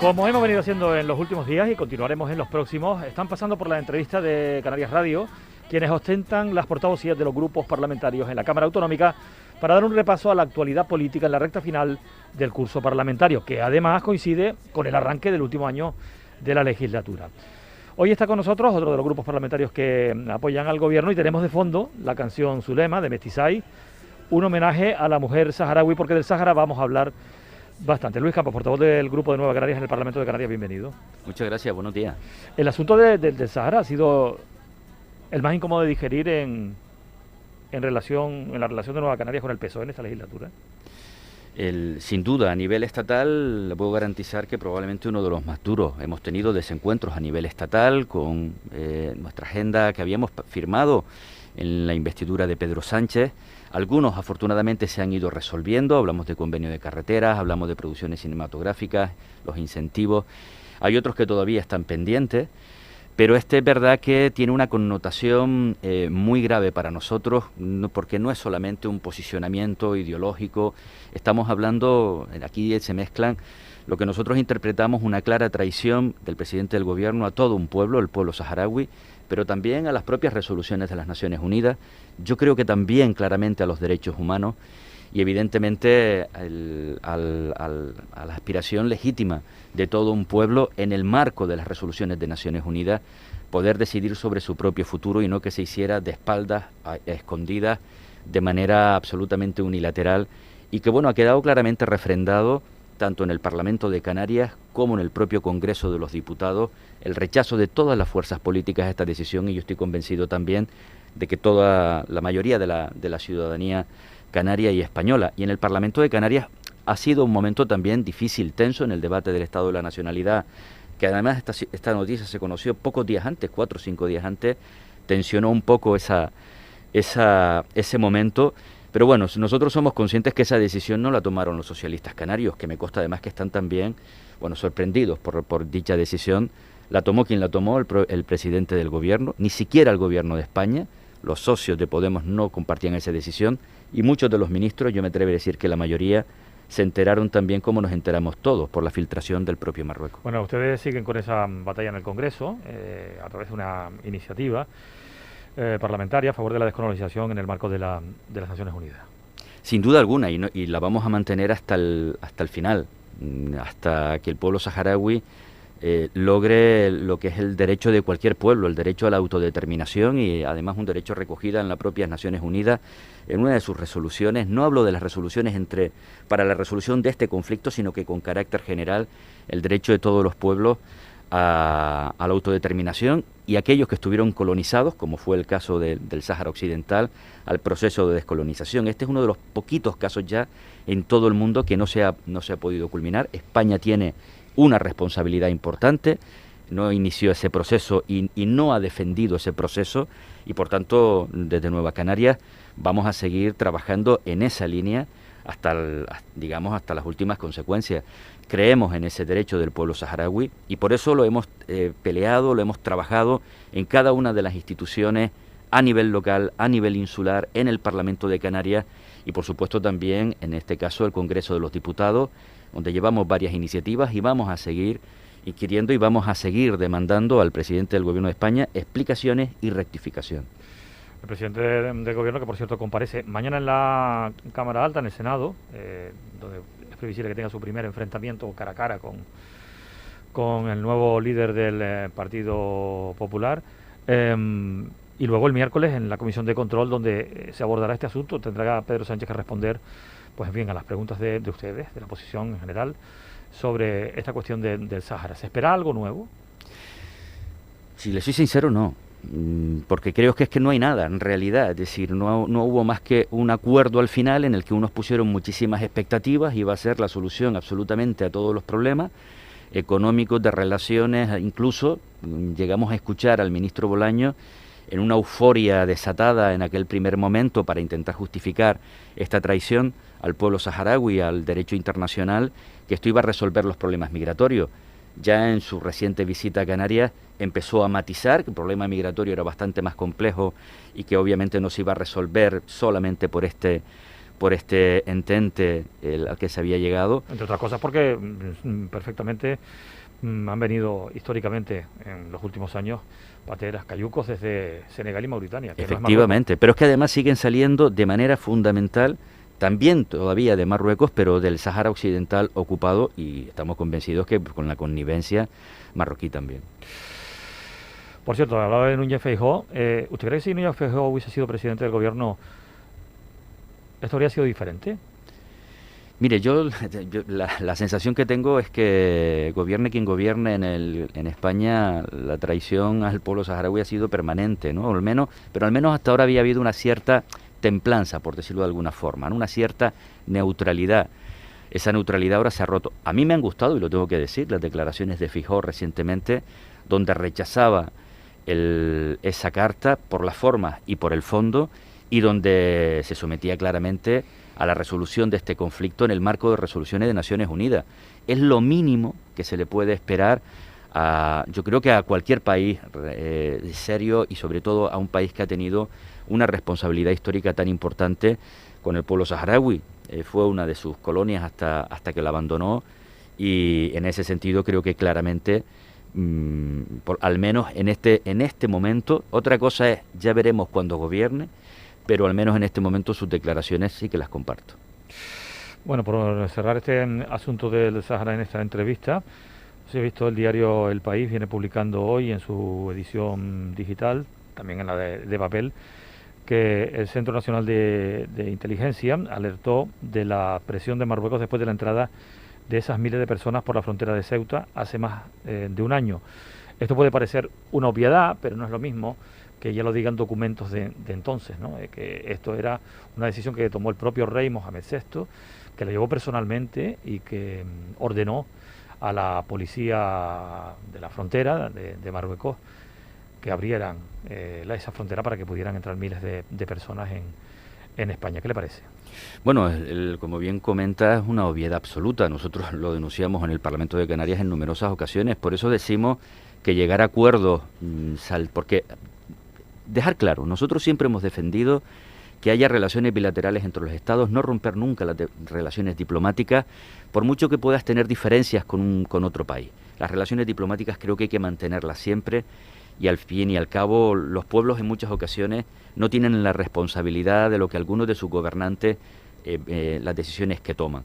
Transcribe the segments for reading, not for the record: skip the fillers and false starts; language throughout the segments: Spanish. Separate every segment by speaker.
Speaker 1: Como hemos venido haciendo en los últimos días y continuaremos en los próximos, están pasando por la entrevista de Canarias Radio quienes ostentan las portavocías de los grupos parlamentarios en la Cámara Autonómica para dar un repaso a la actualidad política en la recta final del curso parlamentario, que además coincide con el arranque del último año de la legislatura. Hoy está con nosotros otro de los grupos parlamentarios que apoyan al gobierno y tenemos de fondo la canción Zulema de Mestizay, un homenaje a la mujer saharaui, porque del Sáhara vamos a hablar bastante. Luis Campos, portavoz del Grupo de Nueva Canarias en el Parlamento de Canarias, bienvenido.
Speaker 2: Muchas gracias, buenos días.
Speaker 1: El asunto del Sáhara ha sido el más incómodo de digerir en la relación de Nueva Canarias con el PSOE en esta legislatura.
Speaker 2: Sin duda, a nivel estatal, le puedo garantizar que probablemente uno de los más duros. Hemos tenido desencuentros a nivel estatal con nuestra agenda que habíamos firmado en la investidura de Pedro Sánchez. Algunos afortunadamente se han ido resolviendo, hablamos de convenio de carreteras, hablamos de producciones cinematográficas, los incentivos. Hay otros que todavía están pendientes, pero este es verdad que tiene una connotación muy grave para nosotros, porque no es solamente un posicionamiento ideológico, estamos hablando, aquí se mezclan lo que nosotros interpretamos una clara traición del presidente del gobierno a todo un pueblo, el pueblo saharaui, pero también a las propias resoluciones de las Naciones Unidas, yo creo que también claramente a los derechos humanos y evidentemente a la aspiración legítima de todo un pueblo en el marco de las resoluciones de Naciones Unidas, poder decidir sobre su propio futuro y no que se hiciera de espaldas, escondidas, de manera absolutamente unilateral y que bueno, ha quedado claramente refrendado tanto en el Parlamento de Canarias como en el propio Congreso de los Diputados, el rechazo de todas las fuerzas políticas a esta decisión, y yo estoy convencido también de que toda la mayoría de la ciudadanía canaria y española. Y en el Parlamento de Canarias ha sido un momento también difícil, tenso en el debate del Estado de la Nacionalidad, que además esta noticia se conoció pocos días antes, 4 o 5 días antes, tensionó un poco ese momento. Pero bueno, nosotros somos conscientes que esa decisión no la tomaron los socialistas canarios, que me consta además que están también, bueno, sorprendidos por dicha decisión. La tomó quien la tomó, el presidente del gobierno, ni siquiera el gobierno de España. Los socios de Podemos no compartían esa decisión y muchos de los ministros, yo me atrevo a decir que la mayoría, se enteraron también como nos enteramos todos, por la filtración del propio Marruecos.
Speaker 1: Bueno, ustedes siguen con esa batalla en el Congreso, a través de una iniciativa parlamentaria a favor de la descolonización en el marco de las Naciones Unidas.
Speaker 2: Sin duda alguna, y la vamos a mantener hasta el final, hasta que el pueblo saharaui logre lo que es el derecho de cualquier pueblo, el derecho a la autodeterminación y además un derecho recogido en las propias Naciones Unidas en una de sus resoluciones. No hablo de las resoluciones para la resolución de este conflicto, sino que con carácter general el derecho de todos los pueblos a la autodeterminación y aquellos que estuvieron colonizados, como fue el caso del Sáhara Occidental, al proceso de descolonización. Este es uno de los poquitos casos ya en todo el mundo que no se ha podido culminar. España tiene una responsabilidad importante, no inició ese proceso y no ha defendido ese proceso y por tanto desde Nueva Canarias vamos a seguir trabajando en esa línea hasta las últimas consecuencias. Creemos en ese derecho del pueblo saharaui y por eso lo hemos peleado, lo hemos trabajado en cada una de las instituciones a nivel local, a nivel insular, en el Parlamento de Canarias y por supuesto también en este caso el Congreso de los Diputados, donde llevamos varias iniciativas y vamos a seguir inquiriendo y vamos a seguir demandando al presidente del Gobierno de España explicaciones y rectificación.
Speaker 1: El presidente del Gobierno, que por cierto comparece mañana en la Cámara Alta, en el Senado, donde es previsible que tenga su primer enfrentamiento cara a cara con el nuevo líder del Partido Popular, y luego el miércoles en la Comisión de Control, donde se abordará este asunto, tendrá Pedro Sánchez que responder pues bien a las preguntas de ustedes, de la oposición en general, sobre esta cuestión del Sáhara. ¿Se espera algo nuevo?
Speaker 2: Si le soy sincero, no, porque creo que es que no hay nada en realidad, es decir, no hubo más que un acuerdo al final en el que unos pusieron muchísimas expectativas y iba a ser la solución absolutamente a todos los problemas económicos, de relaciones, incluso llegamos a escuchar al ministro Bolaño en una euforia desatada en aquel primer momento para intentar justificar esta traición al pueblo saharaui, al derecho internacional, que esto iba a resolver los problemas migratorios. Ya en su reciente visita a Canarias empezó a matizar que el problema migratorio era bastante más complejo y que obviamente no se iba a resolver solamente por este por este entente al que se había llegado.
Speaker 1: Entre otras cosas porque perfectamente han venido históricamente en los últimos años pateras, cayucos desde Senegal y Mauritania.
Speaker 2: Efectivamente, pero es que además siguen saliendo de manera fundamental, también todavía de Marruecos, pero del Sáhara Occidental ocupado, y estamos convencidos que con la connivencia marroquí también.
Speaker 1: Por cierto, hablaba de Núñez Feijóo. ¿Usted cree que si Núñez Feijóo hubiese sido presidente del gobierno, esto habría sido diferente?
Speaker 2: Mire, la sensación que tengo es que gobierne quien gobierne en España, la traición al pueblo saharaui ha sido permanente, ¿no? Pero al menos hasta ahora había habido una cierta templanza, por decirlo de alguna forma, ¿no? Una cierta neutralidad. Esa neutralidad ahora se ha roto. A mí me han gustado, y lo tengo que decir, las declaraciones de Feijóo recientemente, donde rechazaba esa carta por la forma y por el fondo, y donde se sometía claramente a la resolución de este conflicto en el marco de resoluciones de Naciones Unidas. Es lo mínimo que se le puede esperar yo creo que a cualquier país serio, y sobre todo a un país que ha tenido una responsabilidad histórica tan importante con el pueblo saharaui. Fue una de sus colonias hasta que la abandonó, y en ese sentido creo que claramente, al menos en este momento, otra cosa es, ya veremos cuando gobierne, pero al menos en este momento sus declaraciones sí que las comparto.
Speaker 1: Bueno, por cerrar este asunto del Sáhara en esta entrevista, he visto el diario El País, viene publicando hoy en su edición digital, también en la de papel, que el Centro Nacional de Inteligencia alertó de la presión de Marruecos después de la entrada de esas miles de personas por la frontera de Ceuta hace más de un año. Esto puede parecer una obviedad, pero no es lo mismo que ya lo digan documentos de entonces, ¿no? Que esto era una decisión que tomó el propio rey Mohamed VI, que la llevó personalmente y que ordenó a la policía de la frontera de Marruecos que abrieran esa frontera para que pudieran entrar miles de personas en España. ¿Qué le parece?
Speaker 2: Bueno, como bien comenta, es una obviedad absoluta. Nosotros lo denunciamos en el Parlamento de Canarias en numerosas ocasiones. Por eso decimos que llegar a acuerdos, porque dejar claro, nosotros siempre hemos defendido que haya relaciones bilaterales entre los estados, no romper nunca las relaciones diplomáticas, por mucho que puedas tener diferencias con otro país. Las relaciones diplomáticas creo que hay que mantenerlas siempre, y al fin y al cabo los pueblos en muchas ocasiones no tienen la responsabilidad de lo que algunos de sus gobernantes, las decisiones que toman.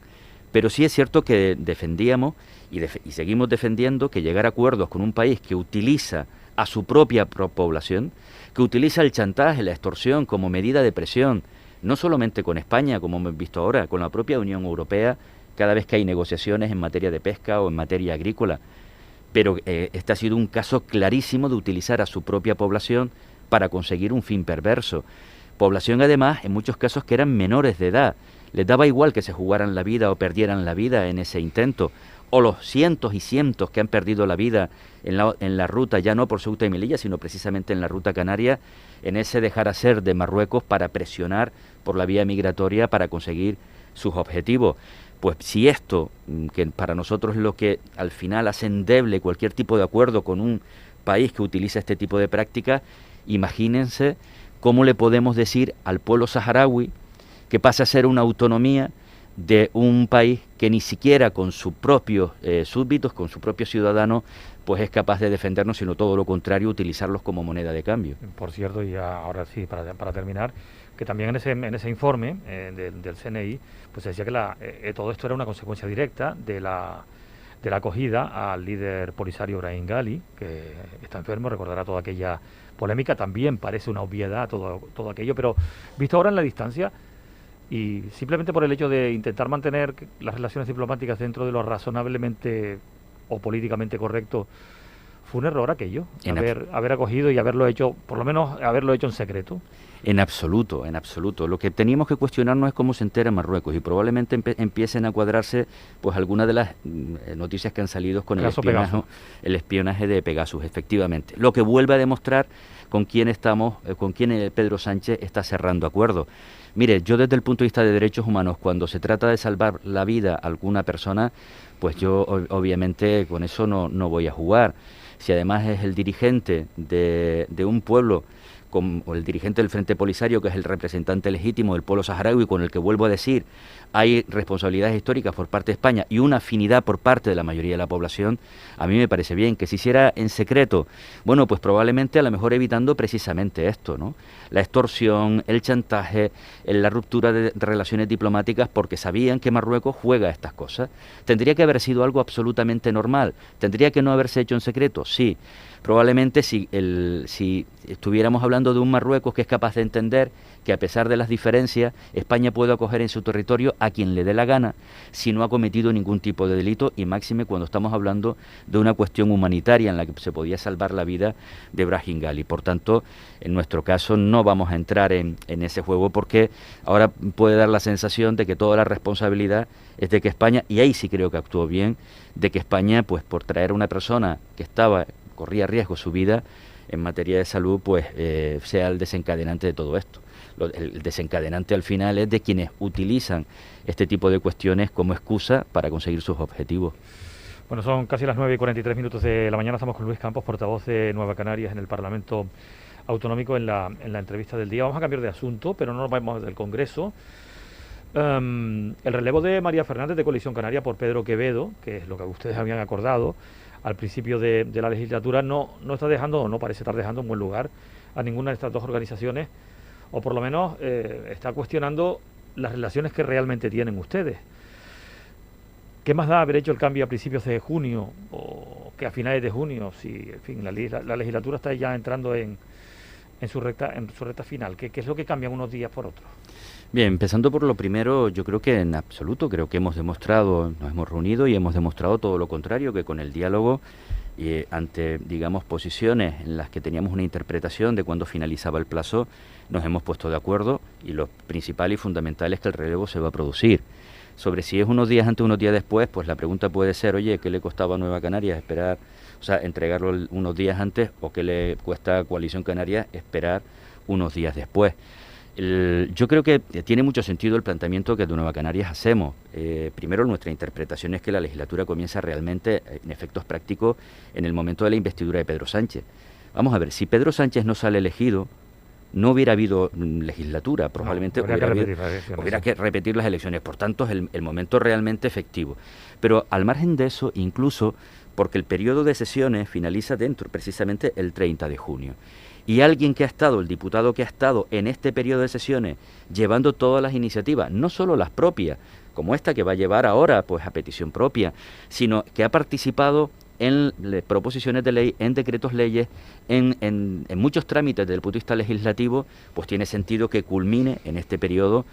Speaker 2: Pero sí es cierto que defendíamos y seguimos defendiendo que llegar a acuerdos con un país que utiliza a su propia población, que utiliza el chantaje, la extorsión como medida de presión, no solamente con España, como hemos visto ahora, con la propia Unión Europea, cada vez que hay negociaciones en materia de pesca o en materia agrícola. Pero este ha sido un caso clarísimo de utilizar a su propia población para conseguir un fin perverso. Población, además, en muchos casos que eran menores de edad. Les daba igual que se jugaran la vida o perdieran la vida en ese intento. O los cientos y cientos que han perdido la vida en la ruta, ya no por Ceuta y Melilla, sino precisamente en la ruta canaria, en ese dejar hacer de Marruecos para presionar por la vía migratoria para conseguir sus objetivos. Pues si esto, que para nosotros es lo que al final hace endeble cualquier tipo de acuerdo con un país que utiliza este tipo de prácticas, imagínense cómo le podemos decir al pueblo saharaui que pasa a ser una autonomía de un país que ni siquiera con sus propios súbditos, con sus propios ciudadanos, pues es capaz de defendernos, sino todo lo contrario, utilizarlos como moneda de cambio.
Speaker 1: Por cierto, y ahora sí, para terminar, que también en ese informe del CNI, pues se decía que todo esto era una consecuencia directa de la acogida al líder Polisario Brahim Ghali, que está enfermo, recordará toda aquella polémica. También parece una obviedad todo aquello, pero visto ahora en la distancia, y simplemente por el hecho de intentar mantener las relaciones diplomáticas dentro de lo razonablemente o políticamente correcto, fue un error aquello, haber acogido y haberlo hecho, por lo menos haberlo hecho en secreto.
Speaker 2: En absoluto, en absoluto. Lo que teníamos que cuestionarnos es cómo se entera Marruecos, y probablemente empiecen a cuadrarse pues algunas de las noticias que han salido con el espionaje de Pegasus, efectivamente. Lo que vuelve a demostrar con quién Pedro Sánchez está cerrando acuerdos. Mire, yo desde el punto de vista de derechos humanos, cuando se trata de salvar la vida a alguna persona, pues yo obviamente con eso no voy a jugar. Si además es el dirigente de un pueblo o el dirigente del Frente Polisario, que es el representante legítimo del pueblo saharaui, con el que, vuelvo a decir, hay responsabilidades históricas por parte de España y una afinidad por parte de la mayoría de la población, a mí me parece bien. Que se hiciera en secreto, bueno, pues probablemente a lo mejor evitando precisamente esto, ¿no? La extorsión, el chantaje, la ruptura de relaciones diplomáticas, porque sabían que Marruecos juega a estas cosas. Tendría que haber sido algo absolutamente normal. Tendría que no haberse hecho en secreto, sí. Probablemente si estuviéramos hablando de un Marruecos que es capaz de entender que, a pesar de las diferencias, España puede acoger en su territorio a quien le dé la gana si no ha cometido ningún tipo de delito, y máxime cuando estamos hablando de una cuestión humanitaria en la que se podía salvar la vida de Brahim Ghali. Por tanto, en nuestro caso no vamos a entrar en ese juego, porque ahora puede dar la sensación de que toda la responsabilidad es de que España, y ahí sí creo que actuó bien, de que España, pues por traer a una persona que corría riesgo su vida en materia de salud, pues sea el desencadenante de todo esto. El desencadenante al final es de quienes utilizan este tipo de cuestiones como excusa para conseguir sus objetivos.
Speaker 1: Bueno, son casi las 9:43 de la mañana, estamos con Luis Campos, portavoz de Nueva Canarias en el Parlamento Autonómico, en la entrevista del día. Vamos a cambiar de asunto, pero no nos vamos del Congreso. El relevo de María Fernández de Coalición Canaria por Pedro Quevedo, que es lo que ustedes habían acordado al principio de la legislatura, no está dejando, o no parece estar dejando en buen lugar a ninguna de estas dos organizaciones, o por lo menos está cuestionando las relaciones que realmente tienen ustedes. ¿Qué más da haber hecho el cambio a principios de junio o que a finales de junio? Si, en fin, la legislatura está ya entrando en su recta final. ¿Qué es lo que cambian unos días por otros?
Speaker 2: Bien, empezando por lo primero, yo creo que en absoluto, creo que nos hemos reunido y hemos demostrado todo lo contrario, que con el diálogo y ante, digamos, posiciones en las que teníamos una interpretación de cuándo finalizaba el plazo, nos hemos puesto de acuerdo, y lo principal y fundamental es que el relevo se va a producir. Sobre si es unos días antes o unos días después, pues la pregunta puede ser, oye, ¿qué le costaba a Nueva Canarias esperar, entregarlo unos días antes, o qué le cuesta a Coalición Canaria esperar unos días después? Yo creo que tiene mucho sentido el planteamiento que de Nueva Canarias hacemos. Primero, nuestra interpretación es que la legislatura comienza realmente, en efectos prácticos, en el momento de la investidura de Pedro Sánchez. Vamos a ver, si Pedro Sánchez no sale elegido, no hubiera habido legislatura, probablemente hubiera que repetir las elecciones. Por tanto, es el momento realmente efectivo. Pero al margen de eso, incluso porque el periodo de sesiones finaliza precisamente el 30 de junio. Y alguien que ha estado, el diputado que ha estado en este periodo de sesiones, llevando todas las iniciativas, no solo las propias, como esta que va a llevar ahora, pues a petición propia, sino que ha participado en proposiciones de ley, en decretos leyes, en muchos trámites desde el punto de vista legislativo, pues tiene sentido que culmine en este periodo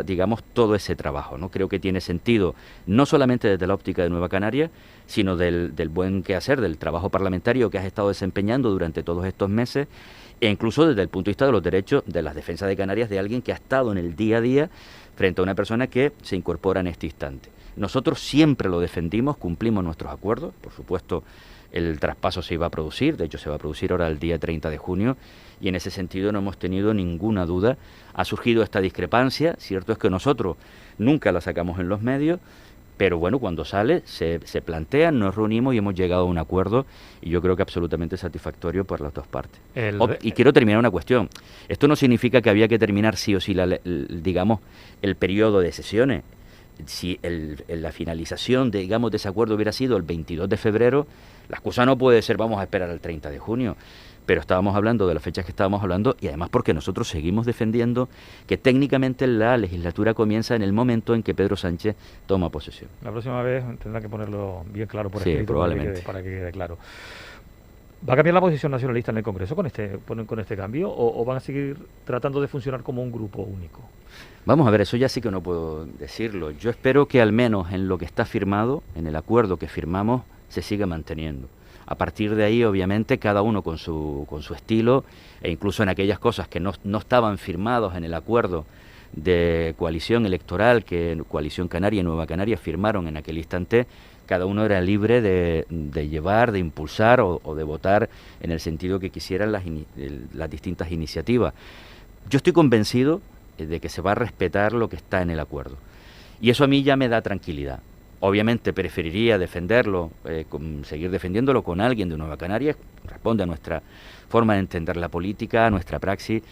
Speaker 2: digamos, todo ese trabajo, ¿no? Creo que tiene sentido, no solamente desde la óptica de Nueva Canarias, sino del buen quehacer, del trabajo parlamentario que has estado desempeñando durante todos estos meses, e incluso desde el punto de vista de los derechos, de las defensas de Canarias, de alguien que ha estado en el día a día frente a una persona que se incorpora en este instante. Nosotros siempre lo defendimos, cumplimos nuestros acuerdos, por supuesto el traspaso se iba a producir, de hecho se va a producir ahora el día 30 de junio, y en ese sentido no hemos tenido ninguna duda. Ha surgido esta discrepancia, cierto es que nosotros nunca la sacamos en los medios, pero bueno, cuando sale se plantea, nos reunimos y hemos llegado a un acuerdo, y yo creo que absolutamente satisfactorio por las dos partes. Y quiero terminar una cuestión. Esto no significa que había que terminar sí o sí digamos, el periodo de sesiones. Si la finalización de ese acuerdo hubiera sido el 22 de febrero, la excusa no puede ser vamos a esperar al 30 de junio. Pero estábamos hablando de las fechas que estábamos hablando, y además porque nosotros seguimos defendiendo que técnicamente la legislatura comienza en el momento en que Pedro Sánchez toma posesión.
Speaker 1: La próxima vez tendrá que ponerlo bien claro por escrito,
Speaker 2: probablemente.
Speaker 1: para que quede claro. ¿Va a cambiar la posición nacionalista en el Congreso con este cambio, o van a seguir tratando de funcionar como un grupo único?
Speaker 2: Vamos a ver, eso ya sí que no puedo decirlo. Yo espero que al menos en lo que está firmado, en el acuerdo que firmamos, se siga manteniendo. A partir de ahí, obviamente, cada uno con su estilo, e incluso en aquellas cosas que no estaban firmados en el acuerdo de coalición electoral que Coalición Canaria y Nueva Canarias firmaron en aquel instante, cada uno era libre de llevar, de impulsar o de votar en el sentido que quisieran las distintas iniciativas. Yo estoy convencido de que se va a respetar lo que está en el acuerdo. Y eso a mí ya me da tranquilidad. Obviamente preferiría defenderlo, seguir defendiéndolo con alguien de Nueva Canarias, responde a nuestra forma de entender la política, a nuestra praxis,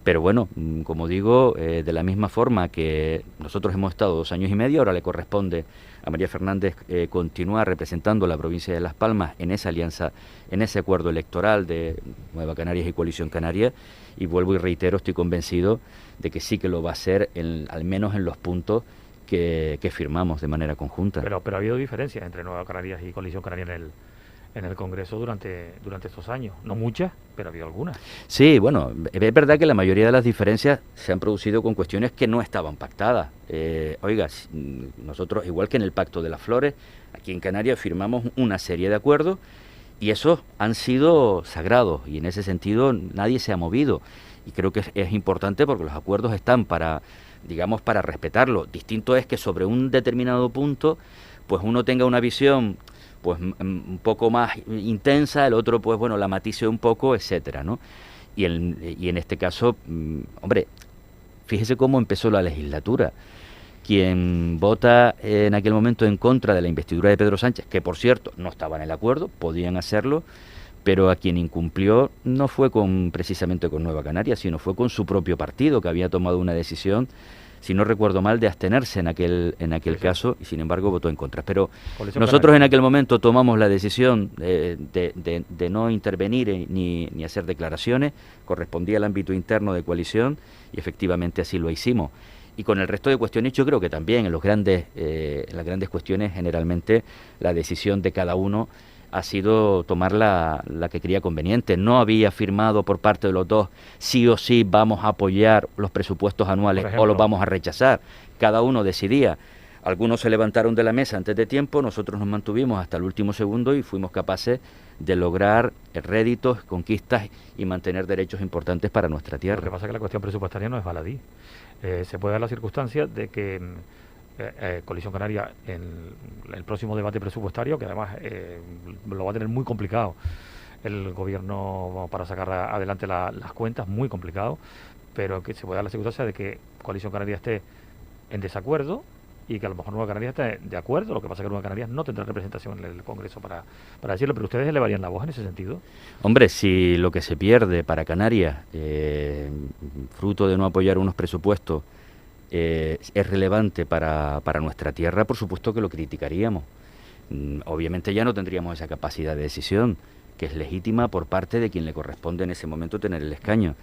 Speaker 2: pero bueno, como digo, de la misma forma que nosotros hemos estado 2 años y medio, ahora le corresponde a María Fernández continuar representando la provincia de Las Palmas en esa alianza, en ese acuerdo electoral de Nueva Canarias y Coalición Canaria, y vuelvo y reitero, estoy convencido de que sí que lo va a hacer, al menos en los puntos que firmamos de manera conjunta.
Speaker 1: Pero ha habido diferencias entre Nueva Canarias y Coalición Canaria en el Congreso durante estos años. No muchas, pero ha habido algunas.
Speaker 2: Sí, bueno, es verdad que la mayoría de las diferencias se han producido con cuestiones que no estaban pactadas. Oiga, nosotros, igual que en el Pacto de las Flores, aquí en Canarias firmamos una serie de acuerdos y esos han sido sagrados y en ese sentido nadie se ha movido. Y creo que es importante porque los acuerdos están para respetarlo. Distinto es que sobre un determinado punto, pues uno tenga una visión pues un poco más intensa, el otro pues bueno la matice un poco, etcétera, ¿no? Y en este caso, hombre, fíjese cómo empezó la legislatura. Quien vota en aquel momento en contra de la investidura de Pedro Sánchez, que por cierto no estaba en el acuerdo, podían hacerlo, pero a quien incumplió no fue precisamente con Nueva Canarias, sino fue con su propio partido, que había tomado una decisión, si no recuerdo mal, de abstenerse en aquel caso, y sin embargo votó en contra. Pero nosotros en aquel momento tomamos la decisión de no intervenir ni hacer declaraciones, correspondía al ámbito interno de coalición, y efectivamente así lo hicimos. Y con el resto de cuestiones yo creo que también en las grandes cuestiones generalmente la decisión de cada uno ha sido tomar la que creía conveniente. No había firmado por parte de los dos sí o sí vamos a apoyar los presupuestos anuales o los vamos a rechazar. Cada uno decidía. Algunos se levantaron de la mesa antes de tiempo, nosotros nos mantuvimos hasta el último segundo y fuimos capaces de lograr réditos, conquistas y mantener derechos importantes para nuestra tierra.
Speaker 1: Lo que pasa es que la cuestión presupuestaria no es baladí. Se puede dar la circunstancia de que Coalición Canaria en el próximo debate presupuestario, que además lo va a tener muy complicado el gobierno para sacar adelante las cuentas, muy complicado, pero que se puede dar la circunstancia de que Coalición Canaria esté en desacuerdo y que a lo mejor Nueva Canarias esté de acuerdo. Lo que pasa es que Nueva Canarias no tendrá representación en el Congreso para decirlo, pero ustedes elevarían la voz en ese sentido.
Speaker 2: Hombre, si lo que se pierde para Canarias, fruto de no apoyar unos presupuestos, es relevante para nuestra tierra, por supuesto que lo criticaríamos. Obviamente ya no tendríamos esa capacidad de decisión, que es legítima por parte de quien le corresponde en ese momento tener el escaño.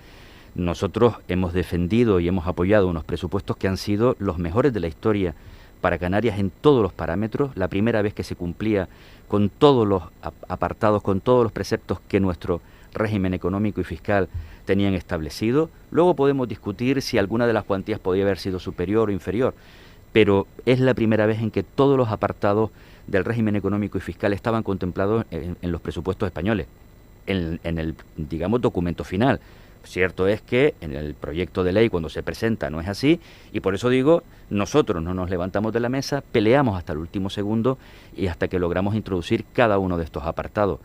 Speaker 2: Nosotros hemos defendido y hemos apoyado unos presupuestos que han sido los mejores de la historia para Canarias en todos los parámetros, la primera vez que se cumplía con todos los apartados, con todos los preceptos que nuestro régimen económico y fiscal tenían establecido. Luego podemos discutir si alguna de las cuantías podía haber sido superior o inferior, pero es la primera vez en que todos los apartados del régimen económico y fiscal estaban contemplados en los presupuestos españoles, en el, digamos, documento final. Cierto es que en el proyecto de ley cuando se presenta no es así, y por eso digo, nosotros no nos levantamos de la mesa, peleamos hasta el último segundo y hasta que logramos introducir cada uno de estos apartados.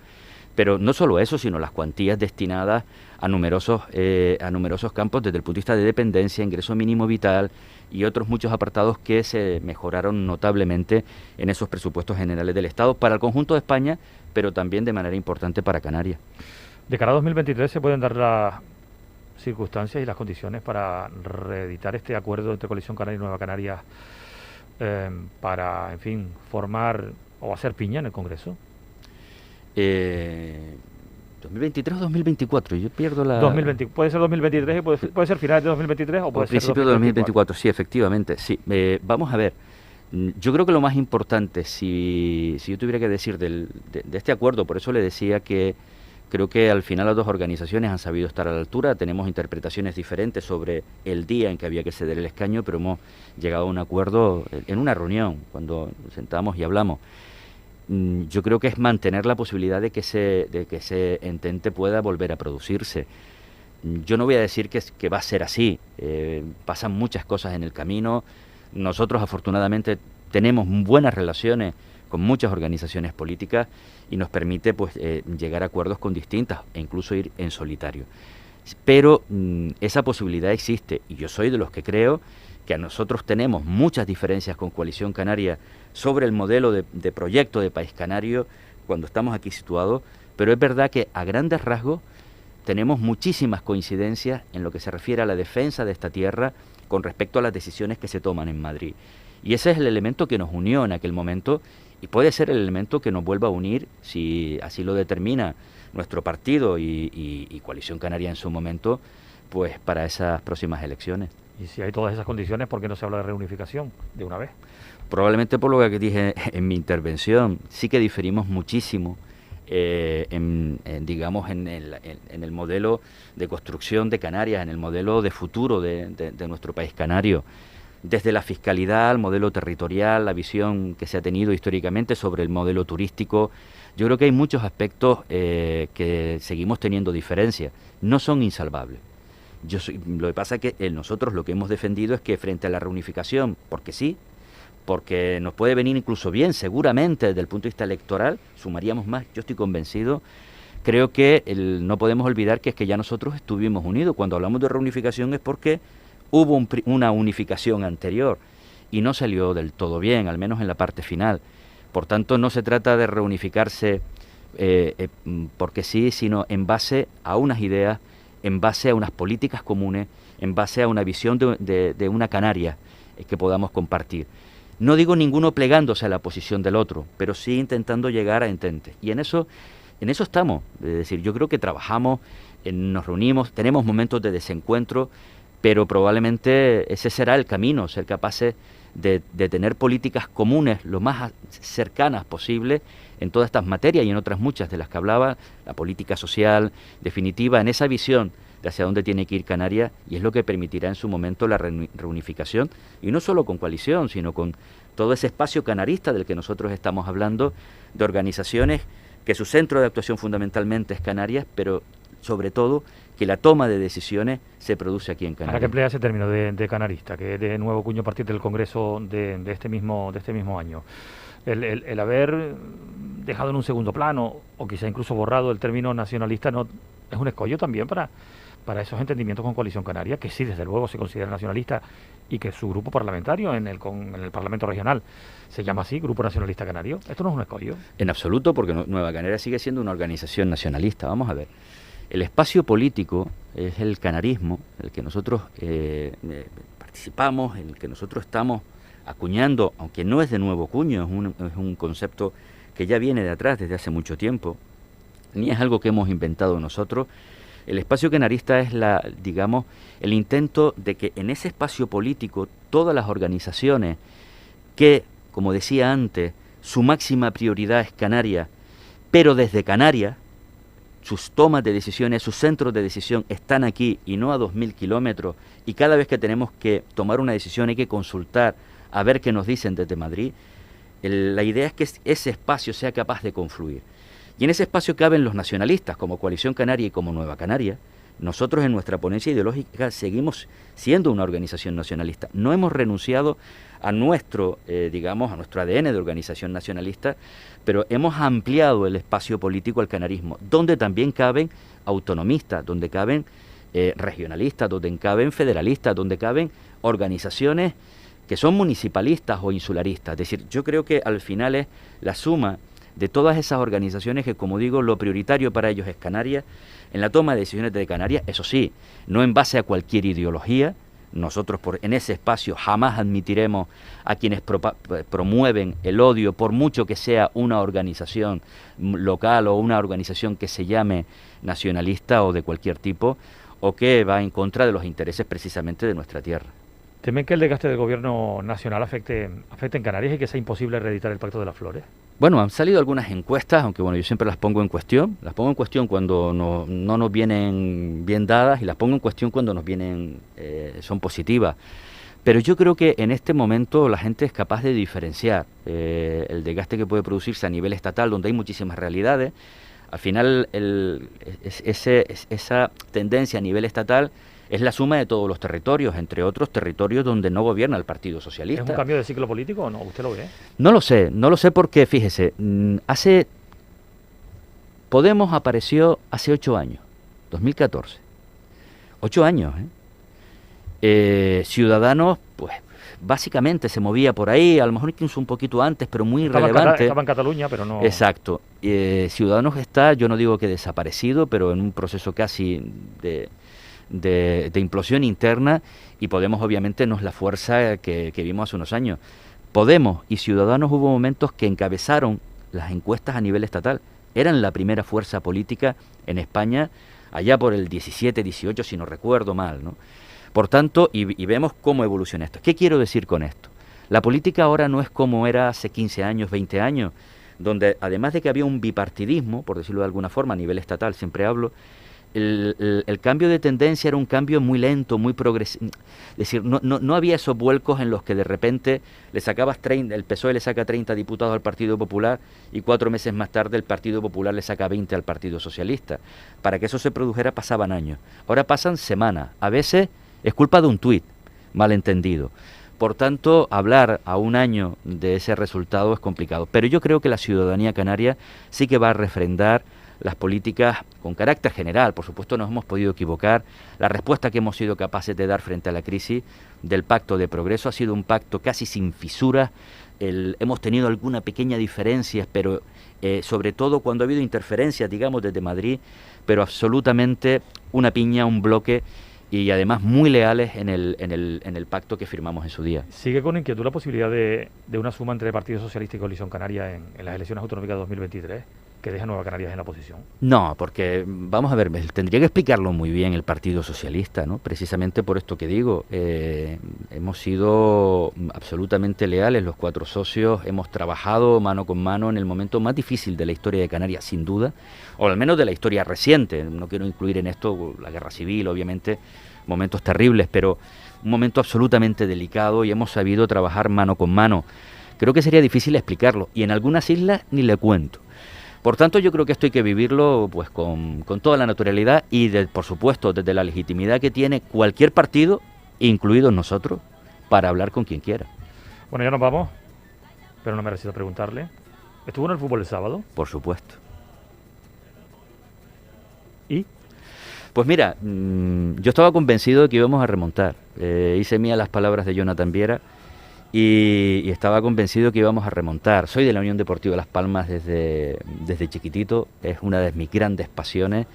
Speaker 2: Pero no solo eso, sino las cuantías destinadas a numerosos campos desde el punto de vista de dependencia, ingreso mínimo vital y otros muchos apartados que se mejoraron notablemente en esos presupuestos generales del Estado para el conjunto de España, pero también de manera importante para Canarias.
Speaker 1: De cara a 2023 se pueden dar las circunstancias y las condiciones para reeditar este acuerdo entre Coalición Canaria y Nueva Canarias para, en fin, formar o hacer piña en el Congreso.
Speaker 2: 2023 o 2024, yo pierdo la...
Speaker 1: puede ser 2023 y puede ser finales de 2023 o puede ser
Speaker 2: principio de 2024, sí, efectivamente, sí. Vamos a ver, yo creo que lo más importante, si yo tuviera que decir de este acuerdo, por eso le decía que creo que al final las dos organizaciones han sabido estar a la altura, tenemos interpretaciones diferentes sobre el día en que había que ceder el escaño, pero hemos llegado a un acuerdo en una reunión, cuando nos sentamos y hablamos. Yo creo que es mantener la posibilidad de que ese entente pueda volver a producirse. Yo no voy a decir que va a ser así, pasan muchas cosas en el camino. Nosotros afortunadamente tenemos buenas relaciones con muchas organizaciones políticas y nos permite pues llegar a acuerdos con distintas e incluso ir en solitario. Pero esa posibilidad existe y yo soy de los que creo que a nosotros tenemos muchas diferencias con Coalición Canaria sobre el modelo de proyecto de País Canario cuando estamos aquí situados, pero es verdad que a grandes rasgos tenemos muchísimas coincidencias en lo que se refiere a la defensa de esta tierra con respecto a las decisiones que se toman en Madrid. Y ese es el elemento que nos unió en aquel momento y puede ser el elemento que nos vuelva a unir, si así lo determina nuestro partido y Coalición Canaria en su momento, pues para esas próximas elecciones.
Speaker 1: Y si hay todas esas condiciones, ¿por qué no se habla de reunificación de una vez?
Speaker 2: Probablemente por lo que dije en mi intervención, sí que diferimos muchísimo digamos, en el modelo de construcción de Canarias, en el modelo de futuro de nuestro país canario. Desde la fiscalidad, el modelo territorial, la visión que se ha tenido históricamente sobre el modelo turístico, yo creo que hay muchos aspectos que seguimos teniendo diferencias. No son insalvables. Lo que pasa es que nosotros lo que hemos defendido es que frente a la reunificación, porque sí, porque nos puede venir incluso bien, seguramente desde el punto de vista electoral, sumaríamos más, yo estoy convencido. Creo que no podemos olvidar que es que ya nosotros estuvimos unidos. Cuando hablamos de reunificación es porque hubo una unificación anterior y no salió del todo bien, al menos en la parte final. Por tanto, no se trata de reunificarse porque sí, sino en base a unas ideas, en base a unas políticas comunes, en base a una visión de una Canarias que podamos compartir. No digo ninguno plegándose a la posición del otro, pero sí intentando llegar a ententes. Y en eso estamos. Es decir, yo creo que trabajamos, nos reunimos, tenemos momentos de desencuentro, pero probablemente ese será el camino, ser capaces de tener políticas comunes lo más cercanas posible en todas estas materias y en otras muchas de las que hablaba, la política social, definitiva, en esa visión de hacia dónde tiene que ir Canarias, y es lo que permitirá en su momento la reunificación, y no solo con Coalición, sino con todo ese espacio canarista del que nosotros estamos hablando, de organizaciones que su centro de actuación fundamentalmente es Canarias, pero sobre todo que la toma de decisiones se produce aquí en Canarias.
Speaker 1: ¿Para qué emplea ese término de canarista, que de nuevo cuño a partir del Congreso de este mismo año? El haber dejado en un segundo plano, o quizá incluso borrado el término nacionalista, no es un escollo también para esos entendimientos con Coalición Canaria, que sí, desde luego se considera nacionalista, y que su grupo parlamentario en el Parlamento Regional se llama así, Grupo Nacionalista Canario. ¿Esto no es un escollo?
Speaker 2: En absoluto, porque Nueva Canaria sigue siendo una organización nacionalista. Vamos a ver, el espacio político es el canarismo, el que nosotros participamos, en el que nosotros estamos acuñando, aunque no es de nuevo cuño, es un concepto que ya viene de atrás desde hace mucho tiempo, ni es algo que hemos inventado nosotros. El espacio canarista es digamos, el intento de que en ese espacio político todas las organizaciones que, como decía antes, su máxima prioridad es Canarias, pero desde Canarias, sus tomas de decisiones, sus centros de decisión están aquí y no a 2000 kilómetros, y cada vez que tenemos que tomar una decisión hay que consultar a ver qué nos dicen desde Madrid. La idea es que ese espacio sea capaz de confluir. Y en ese espacio caben los nacionalistas, como Coalición Canaria y como Nueva Canaria. Nosotros en nuestra ponencia ideológica seguimos siendo una organización nacionalista. No hemos renunciado a nuestro, a nuestro ADN de organización nacionalista, pero hemos ampliado el espacio político al canarismo, donde también caben autonomistas, donde caben regionalistas, donde caben federalistas, donde caben organizaciones que son municipalistas o insularistas. Es decir, yo creo que al final es la suma de todas esas organizaciones que, como digo, lo prioritario para ellos es Canarias, en la toma de decisiones de Canarias, eso sí, no en base a cualquier ideología. Nosotros en ese espacio jamás admitiremos a quienes promueven el odio, por mucho que sea una organización local o una organización que se llame nacionalista o de cualquier tipo, o que va en contra de los intereses precisamente de nuestra tierra.
Speaker 1: ¿Temen que el desgaste del gobierno nacional afecte en Canarias y que sea imposible reeditar el Pacto de las Flores?
Speaker 2: Bueno, han salido algunas encuestas, aunque bueno, yo siempre las pongo en cuestión. Las pongo en cuestión cuando no nos vienen bien dadas, y las pongo en cuestión cuando nos vienen, son positivas. Pero yo creo que en este momento la gente es capaz de diferenciar el desgaste que puede producirse a nivel estatal, donde hay muchísimas realidades. Al final, esa tendencia a nivel estatal es la suma de todos los territorios, entre otros territorios donde no gobierna el Partido Socialista.
Speaker 1: ¿Es un cambio de ciclo político o no? ¿Usted lo ve?
Speaker 2: No lo sé porque, fíjese, Podemos apareció hace 8 años, 2014. 8 años, Ciudadanos, pues básicamente se movía por ahí, a lo mejor incluso un poquito antes, pero muy relevante.
Speaker 1: Estaba en Cataluña, pero no...
Speaker 2: Exacto. Ciudadanos está, yo no digo que desaparecido, pero en un proceso casi de implosión interna, y Podemos obviamente no es la fuerza que vimos hace unos años. Podemos y Ciudadanos hubo momentos que encabezaron las encuestas a nivel estatal. Eran la primera fuerza política en España allá por el 17, 18, si no recuerdo mal, ¿no? Por tanto, y vemos cómo evoluciona esto. ¿Qué quiero decir con esto? La política ahora no es como era hace 15 años, 20 años, donde además de que había un bipartidismo, por decirlo de alguna forma, a nivel estatal, siempre hablo, el cambio de tendencia era un cambio muy lento, muy progresivo. Es decir, no había esos vuelcos en los que de repente le sacabas 30, el PSOE le saca 30 diputados al Partido Popular y 4 meses más tarde el Partido Popular le saca 20 al Partido Socialista. Para que eso se produjera pasaban años. Ahora pasan semanas. A veces es culpa de un tuit malentendido. Por tanto, hablar a un año de ese resultado es complicado. Pero yo creo que la ciudadanía canaria sí que va a refrendar las políticas con carácter general. Por supuesto, nos hemos podido equivocar. La respuesta que hemos sido capaces de dar frente a la crisis del Pacto de Progreso ha sido un pacto casi sin fisuras. Hemos tenido alguna pequeña diferencia, pero sobre todo cuando ha habido interferencias, digamos, desde Madrid, pero absolutamente una piña, un bloque, y además muy leales en el pacto que firmamos en su día.
Speaker 1: ¿Sigue con inquietud la posibilidad de una suma entre Partido Socialista y Coalición Canaria en las elecciones autonómicas de 2023, que deja Nueva Canarias en la oposición?
Speaker 2: No, porque, vamos a ver, tendría que explicarlo muy bien el Partido Socialista, ¿no? Precisamente por esto que digo, hemos sido absolutamente leales los 4 socios, hemos trabajado mano con mano en el momento más difícil de la historia de Canarias, sin duda, o al menos de la historia reciente. No quiero incluir en esto la guerra civil, obviamente, momentos terribles, pero un momento absolutamente delicado, y hemos sabido trabajar mano con mano. Creo que sería difícil explicarlo, y en algunas islas ni le cuento. Por tanto, yo creo que esto hay que vivirlo pues con toda la naturalidad y, por supuesto, desde la legitimidad que tiene cualquier partido, incluidos nosotros, para hablar con quien quiera.
Speaker 1: Bueno, ya nos vamos, pero no me resisto a preguntarle. ¿Estuvo en el fútbol el sábado?
Speaker 2: Por supuesto.
Speaker 1: ¿Y?
Speaker 2: Pues mira, yo estaba convencido de que íbamos a remontar. Hice mías las palabras de Jonathan Viera y estaba convencido que íbamos a remontar. Soy de la Unión Deportiva Las Palmas desde chiquitito, es una de mis grandes pasiones.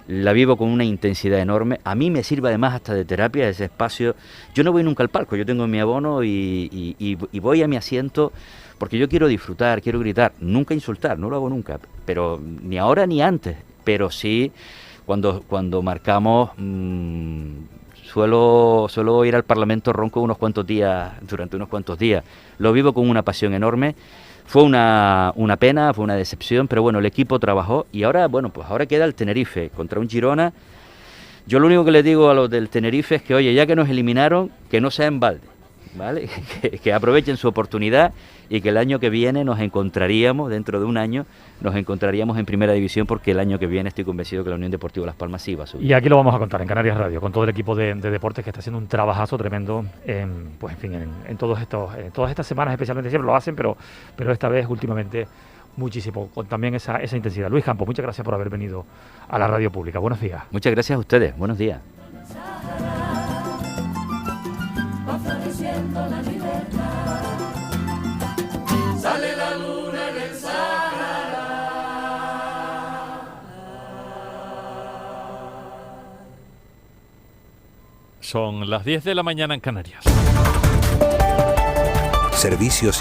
Speaker 2: La vivo con una intensidad enorme. A mí me sirve además hasta de terapia ese espacio. Yo no voy nunca al palco, yo tengo mi abono y voy a mi asiento porque yo quiero disfrutar, quiero gritar, nunca insultar, no lo hago nunca, pero ni ahora ni antes, pero sí cuando marcamos, suelo ir al Parlamento ronco durante unos cuantos días. Lo vivo con una pasión enorme. Fue una pena, fue una decepción, pero bueno, el equipo trabajó y ahora, bueno, pues ahora queda el Tenerife contra un Girona. Yo lo único que les digo a los del Tenerife es que, oye, ya que nos eliminaron, que no sea en balde, ¿vale? Que aprovechen su oportunidad y que el año que viene nos encontraríamos, dentro de un año, nos encontraríamos en Primera División, porque el año que viene estoy convencido que la Unión Deportiva Las Palmas sí va a subir.
Speaker 1: Y aquí lo vamos a contar en Canarias Radio, con todo el equipo de deportes que está haciendo un trabajazo tremendo, pues en fin, en todas estas semanas, especialmente siempre lo hacen, pero esta vez últimamente muchísimo, con también esa intensidad. Luis Campos, muchas gracias por haber venido a la radio pública. Buenos días.
Speaker 2: Muchas gracias a ustedes. Buenos días.
Speaker 3: Sale la luna en el Sahara.
Speaker 4: Son las 10 de la mañana en Canarias.
Speaker 5: Servicios